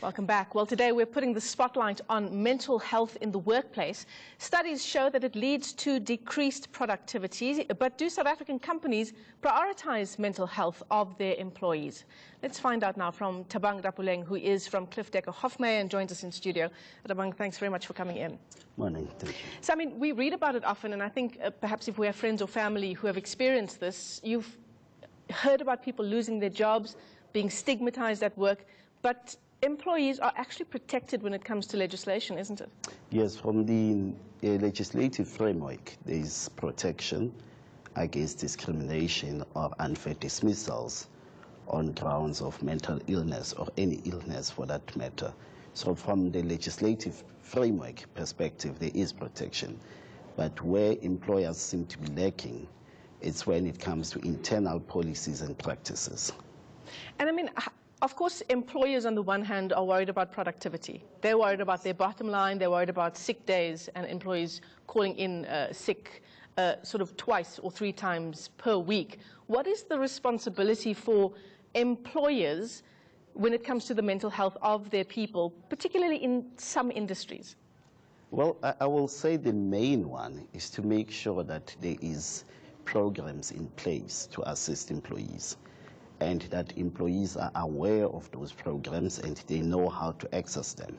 Welcome back. Well, today we're putting the spotlight on mental health in the workplace. Studies show that it leads to decreased productivity, but do South African companies prioritize mental health of their employees? Let's find out now from Thabang Rapuleng, who is from Cliff Decker Hofmeyer and joins us in studio. Thabang, thanks very much for coming in. Morning, thank you. So, I mean, we read about it often, and I think perhaps if we have friends or family who have experienced this, you've heard about people losing their jobs, being stigmatized at work, but employees are actually protected when it comes to legislation, isn't it? Yes, from the legislative framework, there is protection against discrimination or unfair dismissals on grounds of mental illness or any illness for that matter. So from the legislative framework perspective, there is protection. But where employers seem to be lacking, it's when it comes to internal policies and practices. And I mean, of course, employers on the one hand are worried about productivity. They're worried about their bottom line. They're worried about sick days and employees calling in sick sort of twice or three times per week. What is the responsibility for employers when it comes to the mental health of their people, particularly in some industries? Well, I will say the main one is to make sure that there is programs in place to assist employees, and that employees are aware of those programs and they know how to access them.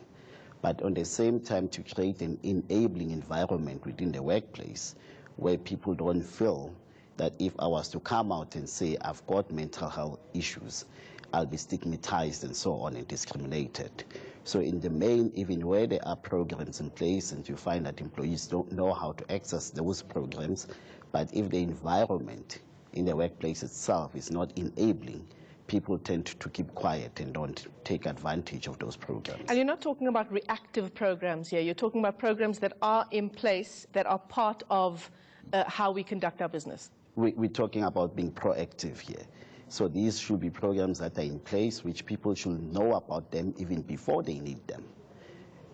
But at the same time, to create an enabling environment within the workplace where people don't feel that if I was to come out and say I've got mental health issues, I'll be stigmatized and so on and discriminated. So in the main, even where there are programs in place and you find that employees don't know how to access those programs, but if the environment in the workplace itself is not enabling, people tend to keep quiet and don't take advantage of those programs. And you're not talking about reactive programs here. You're talking about programs that are in place, that are part of how we conduct our business. We're talking about being proactive here. So these should be programs that are in place, which people should know about them even before they need them,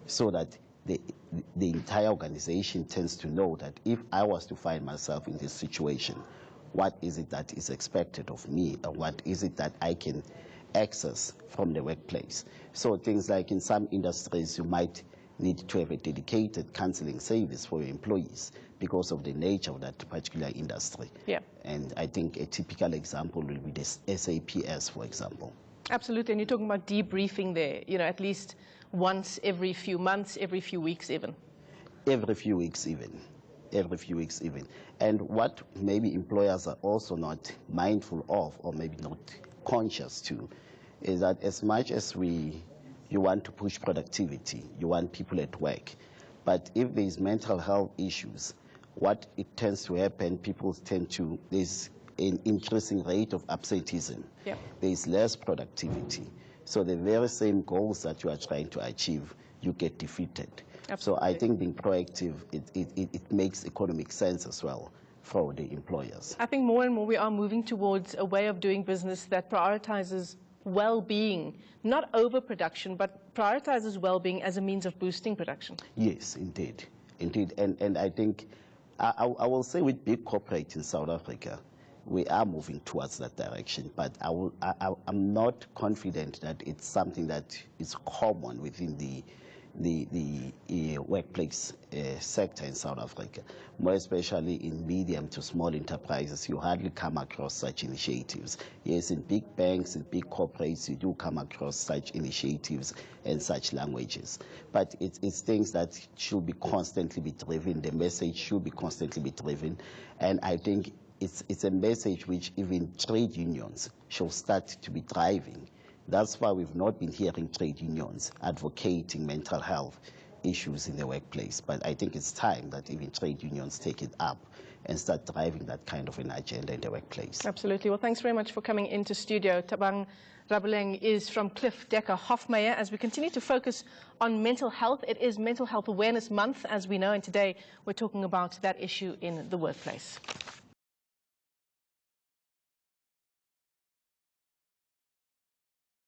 so that the entire organization tends to know that if I was to find myself in this situation, what is it that is expected of me, and what is it that I can access from the workplace. So things like in some industries, you might need to have a dedicated counseling service for your employees because of the nature of that particular industry. Yeah. And I think a typical example will be the SAPS, for example. Absolutely, and you're talking about debriefing there, you know, at least once every few months, every few weeks even. Every few weeks even. Every few weeks even. And what maybe employers are also not mindful of, or maybe not conscious to, is that as much as you want to push productivity, you want people at work, but if there's mental health issues, what it tends to happen, there's an increasing rate of absenteeism. Yep. There's less productivity. So the very same goals that you are trying to achieve, you get defeated. Absolutely. So I think being proactive, it makes economic sense as well for the employers. I think more and more we are moving towards a way of doing business that prioritizes well-being, not overproduction, but prioritizes well-being as a means of boosting production. Yes, indeed. Indeed. And I think, I will say with big corporates in South Africa, we are moving towards that direction, but I'm not confident that it's something that is common within the workplace sector in South Africa, more especially in medium to small enterprises. You hardly come across such initiatives. Yes, in big banks, in big corporates, you do come across such initiatives and such languages. But it's things that should be constantly be driven. The message should be constantly be driven. And I think it's a message which even trade unions should start to be driving. That's why we've not been hearing trade unions advocating mental health issues in the workplace. But I think it's time that even trade unions take it up and start driving that kind of an agenda in the workplace. Absolutely. Well, thanks very much for coming into studio. Thabang Rapuleng is from Cliff Decker Hofmeyer. As we continue to focus on mental health, it is Mental Health Awareness Month, as we know, and today we're talking about that issue in the workplace.